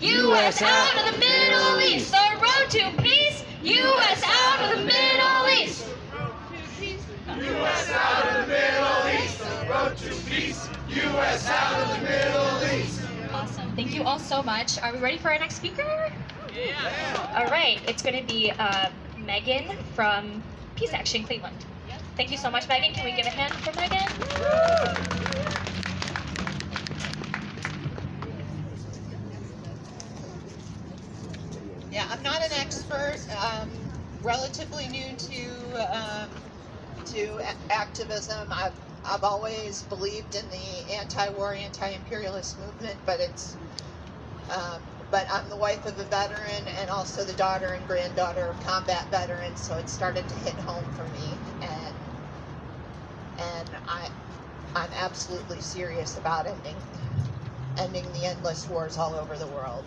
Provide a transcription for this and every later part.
U.S. out of the Middle East. The road to peace. U.S. out of the Middle East. U.S. out of the Middle East. The road to peace. U.S. out of the Middle East. Awesome. Thank you all so much. Are we ready for our next speaker? Yeah. All right. It's going to be Meghan from Peace Action Cleveland. Thank you so much, Meghan. Can we give a hand for Meghan? Yeah, I'm not an expert. Relatively new to activism. I've always believed in the anti-war, anti-imperialist movement, but I'm the wife of a veteran and also the daughter and granddaughter of combat veterans, so it started to hit home for me, and I'm absolutely serious about ending the endless wars all over the world.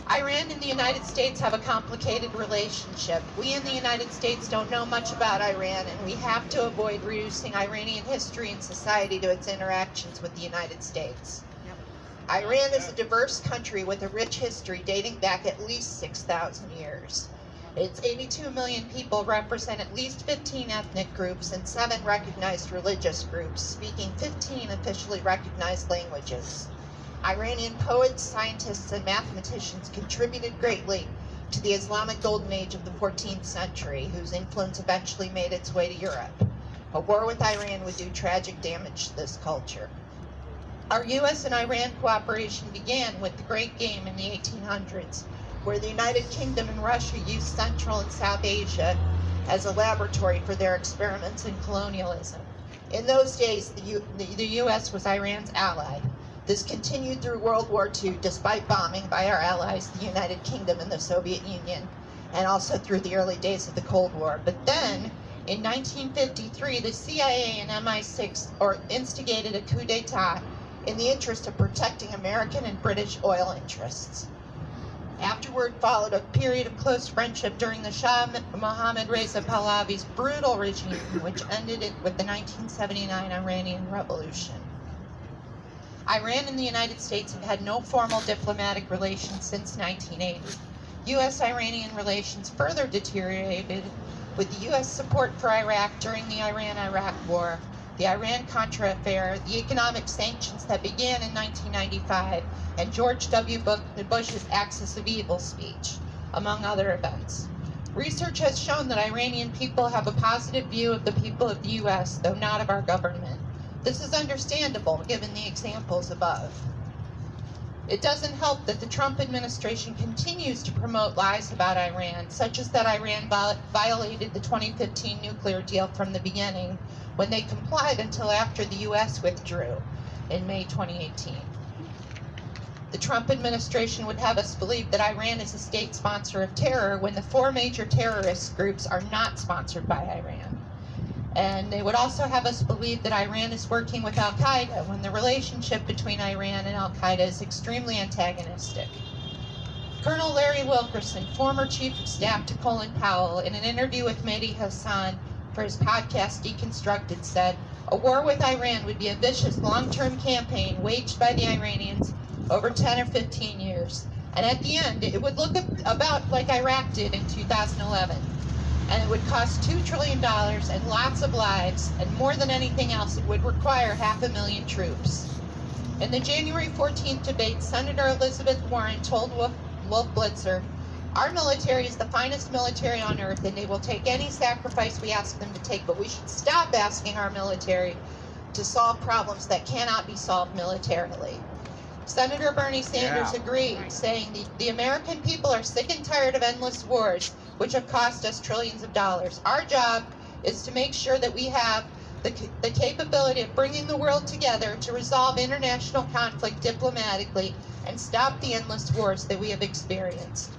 Iran and the United States have a complicated relationship. We in the United States don't know much about Iran, and we have to avoid reducing Iranian history and society to its interactions with the United States. Iran is a diverse country with a rich history dating back at least 6,000 years. Its 82 million people represent at least 15 ethnic groups and 7 recognized religious groups, speaking 15 officially recognized languages. Iranian poets, scientists, and mathematicians contributed greatly to the Islamic Golden Age of the 14th century, whose influence eventually made its way to Europe. A war with Iran would do tragic damage to this culture. Our U.S. and Iran cooperation began with the Great Game in the 1800s, where the United Kingdom and Russia used Central and South Asia as a laboratory for their experiments in colonialism. In those days, the U.S. was Iran's ally. This continued through World War II, despite bombing by our allies, the United Kingdom and the Soviet Union, and also through the early days of the Cold War. But then, in 1953, the CIA and MI6 instigated a coup d'etat in the interest of protecting American and British oil interests. Afterward followed a period of close friendship during the Shah Mohammad Reza Pahlavi's brutal regime, which ended with the 1979 Iranian Revolution. Iran and the United States have had no formal diplomatic relations since 1980. U.S.-Iranian relations further deteriorated with the U.S. support for Iraq during the Iran-Iraq War, the Iran-Contra affair, the economic sanctions that began in 1995, and George W. Bush's Axis of Evil speech, among other events. Research has shown that Iranian people have a positive view of the people of the U.S., though not of our government. This is understandable, given the examples above. It doesn't help that the Trump administration continues to promote lies about Iran, such as that Iran violated the 2015 nuclear deal from the beginning, when they complied until after the U.S. withdrew in May 2018. The Trump administration would have us believe that Iran is a state sponsor of terror when the 4 major terrorist groups are not sponsored by Iran. And they would also have us believe that Iran is working with al-Qaeda when the relationship between Iran and al-Qaeda is extremely antagonistic. Colonel Larry Wilkerson, former Chief of Staff to Colin Powell, in an interview with Mehdi Hassan for his podcast Deconstructed, said, "A war with Iran would be a vicious long-term campaign waged by the Iranians over 10 or 15 years. And at the end, it would look about like Iraq did in 2011. And it would cost $2 trillion and lots of lives, and more than anything else, it would require 500,000 troops." In the January 14th debate, Senator Elizabeth Warren told Wolf Blitzer, "Our military is the finest military on earth, and they will take any sacrifice we ask them to take, but we should stop asking our military to solve problems that cannot be solved militarily." Senator Bernie Sanders agreed, saying the American people are sick and tired of endless wars, which have cost us trillions of dollars. Our job is to make sure that we have the capability of bringing the world together to resolve international conflict diplomatically and stop the endless wars that we have experienced.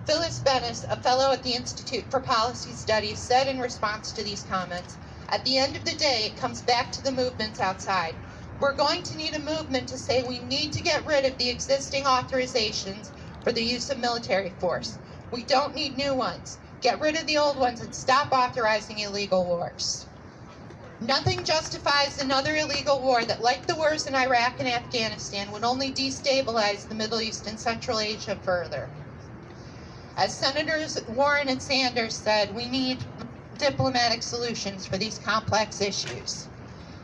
Phyllis Bennis, a fellow at the Institute for Policy Studies, said in response to these comments, "At the end of the day, it comes back to the movements outside. We're going to need a movement to say we need to get rid of the existing authorizations for the use of military force. We don't need new ones. Get rid of the old ones and stop authorizing illegal wars." Nothing justifies another illegal war that, like the wars in Iraq and Afghanistan, would only destabilize the Middle East and Central Asia further. As Senators Warren and Sanders said, we need diplomatic solutions for these complex issues.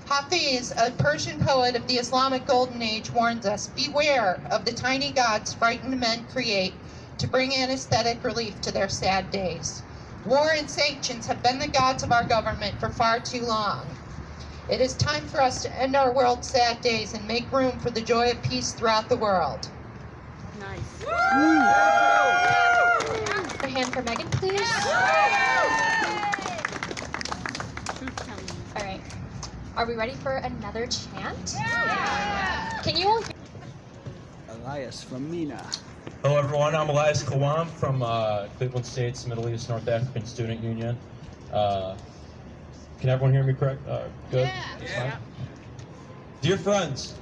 Hafiz, a Persian poet of the Islamic Golden Age, warns us, beware of the tiny gods frightened men create to bring anesthetic relief to their sad days. War and sanctions have been the gods of our government for far too long. It is time for us to end our world's sad days and make room for the joy of peace throughout the world. Nice. A hand for Meghan, please. All right. Are we ready for another chant? Can you all hear? Elias from Mina. Hello everyone, I'm Elias Khawam from Cleveland State's Middle East North African Student Union. Can everyone hear me correct? Good? Yeah. Dear friends,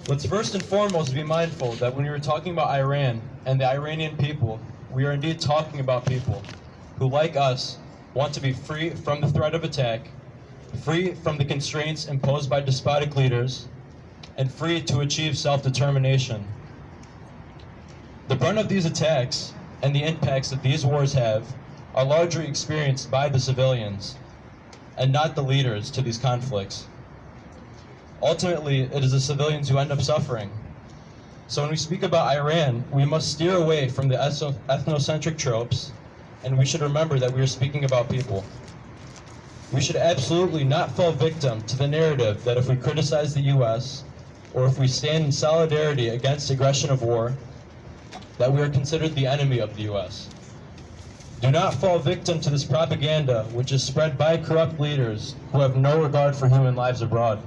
let's first and foremost be mindful that when we are talking about Iran and the Iranian people, we are indeed talking about people who, like us, want to be free from the threat of attack, free from the constraints imposed by despotic leaders, and free to achieve self-determination. The brunt of these attacks and the impacts that these wars have are largely experienced by the civilians and not the leaders to these conflicts. Ultimately, it is the civilians who end up suffering. So when we speak about Iran, we must steer away from the ethnocentric tropes, and we should remember that we are speaking about people. We should absolutely not fall victim to the narrative that if we criticize the US, or if we stand in solidarity against aggression of war, that we are considered the enemy of the US. Do not fall victim to this propaganda which is spread by corrupt leaders who have no regard for human lives abroad.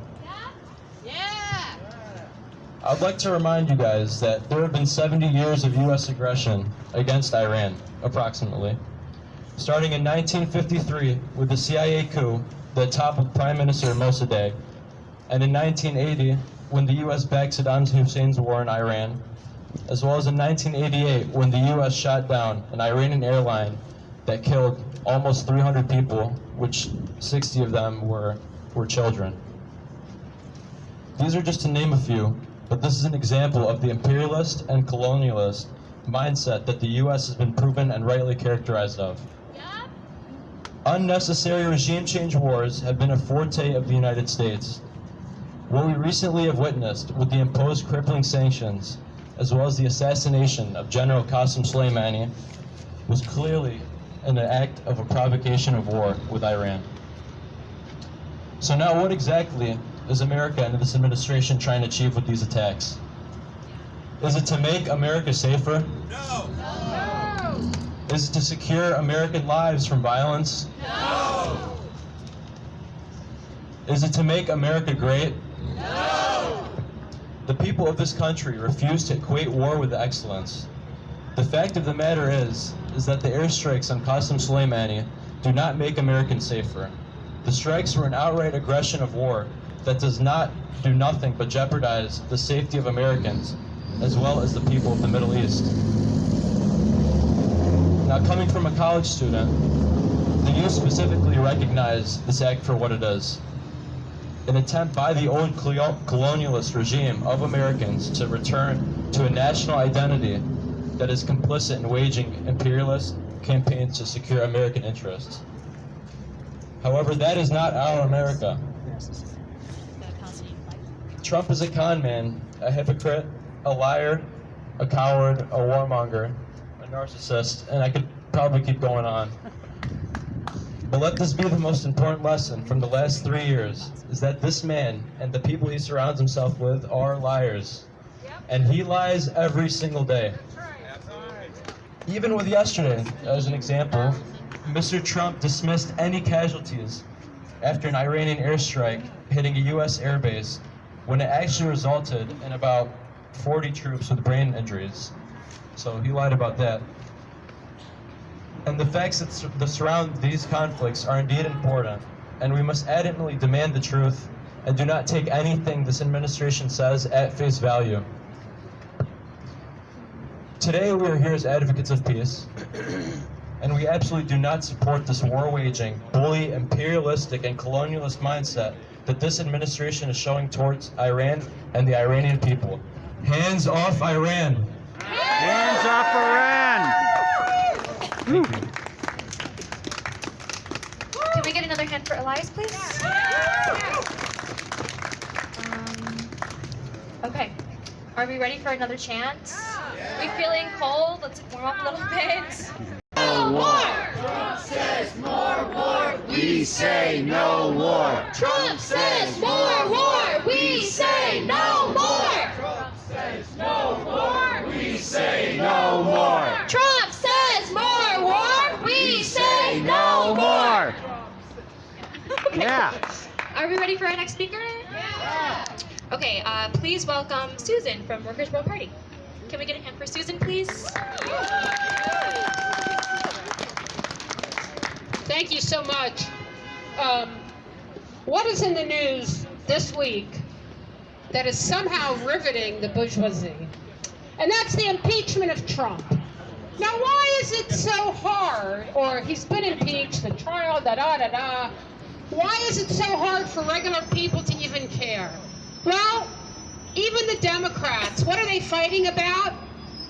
I'd like to remind you guys that there have been 70 years of US aggression against Iran, approximately. Starting in 1953 with the CIA coup that toppled Prime Minister Mossadegh, and in 1980 when the US backed Saddam Hussein's war in Iran, as well as in 1988 when the US shot down an Iranian airline that killed almost 300 people, which 60 of them were children. These are just to name a few, but this is an example of the imperialist and colonialist mindset that the US has been proven and rightly characterized of. Unnecessary regime change wars have been a forte of the United States. What we recently have witnessed with the imposed crippling sanctions, as well as the assassination of General Qasem Soleimani, was clearly an act of a provocation of war with Iran. So now what exactly is America and this administration trying to achieve with these attacks? Is it to make America safer? No! No! Is it to secure American lives from violence? No! Is it to make America great? No! The people of this country refuse to equate war with excellence. The fact of the matter is that the airstrikes on Qasem Soleimani do not make Americans safer. The strikes were an outright aggression of war that does not do nothing but jeopardize the safety of Americans, as well as the people of the Middle East. Now, coming from a college student, the youth specifically recognize this act for what it is: an attempt by the old colonialist regime of Americans to return to a national identity that is complicit in waging imperialist campaigns to secure American interests. However, that is not our America. Trump is a con man, a hypocrite, a liar, a coward, a warmonger, a narcissist, and I could probably keep going on. But let this be the most important lesson from the last 3 years, is that this man and the people he surrounds himself with are liars. And he lies every single day. Even with yesterday, as an example, Mr. Trump dismissed any casualties after an Iranian airstrike hitting a U.S. airbase, when it actually resulted in about 40 troops with brain injuries. So he lied about that. And the facts that surround these conflicts are indeed important, and we must adamantly demand the truth and do not take anything this administration says at face value. Today we are here as advocates of peace, and we absolutely do not support this war-waging, bully, imperialistic, and colonialist mindset that this administration is showing towards Iran and the Iranian people. Hands off Iran! Hands off Iran! Thank you. Can we get another hand for Elias, please? Okay. Are we ready for another chant? We feeling cold? Let's warm up a little bit. No war! Trump says more war, we say no more. Trump says more war, we say no more. Trump says no more, we say no more. Trump says more war, we say No more! Yeah. Are we ready for our next speaker? Yeah. Okay, please welcome Susan from Workers' World Party. Can we get a hand for Susan, please? Thank you so much. What is in the news this week that is somehow riveting the bourgeoisie? And that's the impeachment of Trump. Now, why is it so hard, or he's been impeached, the trial, da-da-da-da, why is it so hard for regular people to even care? Well, even the Democrats, what are they fighting about?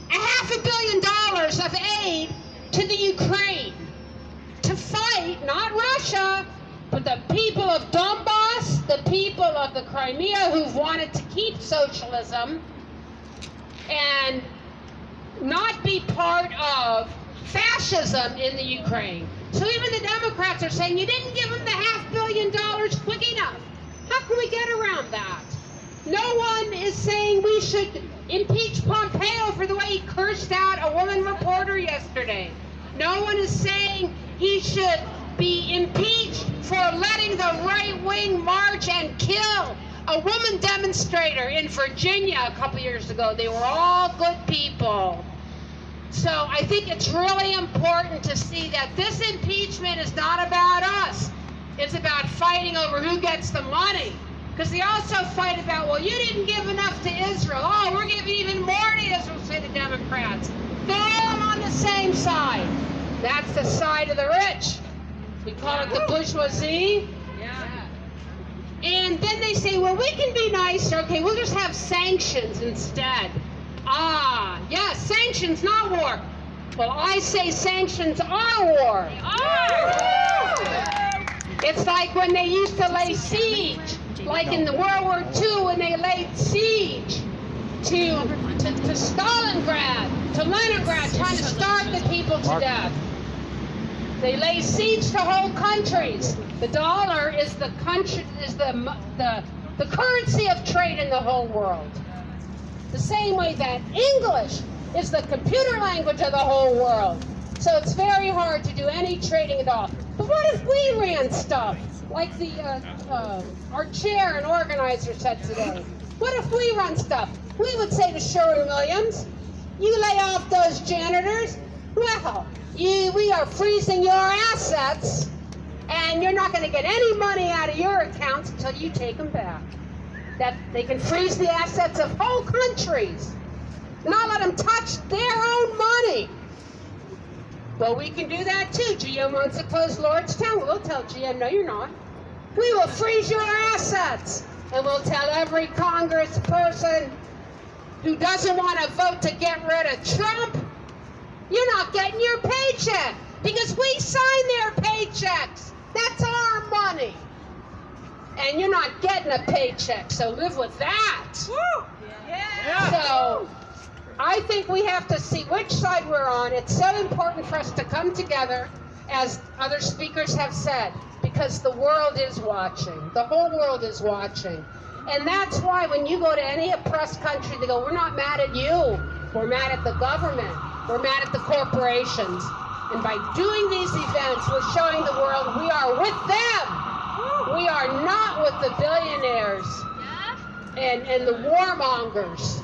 $500 million of aid to the Ukraine. To fight, not Russia, but the people of Donbass, the people of the Crimea who've wanted to keep socialism and not be part of fascism in the Ukraine. So even the Democrats are saying, you didn't give them the $500 million quick enough. How can we get around that? No one is saying we should impeach Pompeo for the way he cursed out a woman reporter yesterday. No one is saying he should be impeached for letting the right wing march and kill a woman demonstrator in Virginia a couple years ago. They were all good people. So I think it's really important to see that this impeachment is not about us. It's about fighting over who gets the money. Because they also fight about, well, you didn't give enough to Israel. Oh, we're giving even more to Israel, say the Democrats. They're all on the same side. That's the side of the rich. We call it the bourgeoisie. Yeah. And then they say, well, we can be nicer. Okay, we'll just have sanctions instead. Ah, yes, sanctions, not war. Well, I say sanctions are war. It's like when they used to lay siege, like in the World War II when they laid siege to Stalingrad, to Leningrad, trying to starve the people to death. They lay siege to whole countries. The dollar is the currency of trade in the whole world. The same way that English is the computer language of the whole world. So it's very hard to do any trading at all. But what if we ran stuff, like our chair and organizer said today? What if we run stuff? We would say to Sherwin-Williams, you lay off those janitors, well, we are freezing your assets, and you're not going to get any money out of your accounts until you take them back. That they can freeze the assets of whole countries, not let them touch their own money. Well, we can do that too. GM wants to close Lordstown. We'll tell GM, no, you're not. We will freeze your assets. And we'll tell every congressperson who doesn't want to vote to get rid of Trump, you're not getting your paycheck because we sign their paychecks. That's our money. And you're not getting a paycheck, so live with that. Woo! Yeah. So I think we have to see which side we're on. It's so important for us to come together, as other speakers have said, because the world is watching. The whole world is watching. And that's why when you go to any oppressed country, they go, we're not mad at you. We're mad at the government. We're mad at the corporations. And by doing these events, we're showing the world we are with them. We are not with the billionaires and the warmongers.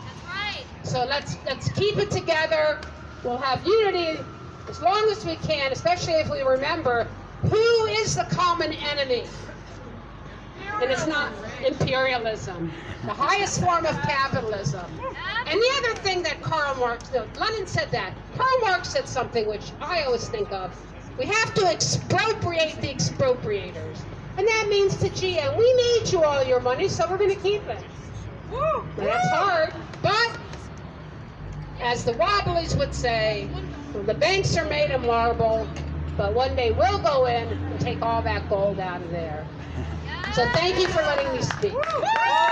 So let's keep it together. We'll have unity as long as we can, especially if we remember who is the common enemy. And it's not imperialism, the highest form of capitalism. And the other thing thing that Karl Marx, no, Lenin said that. Karl Marx said something which I always think of. We have to expropriate the expropriators. And that means to GM, we made you all your money, so we're going to keep it. Woo! That's hard, but as the Wobblies would say, the banks are made of marble, but one day we'll go in and take all that gold out of there. So thank you for letting me speak.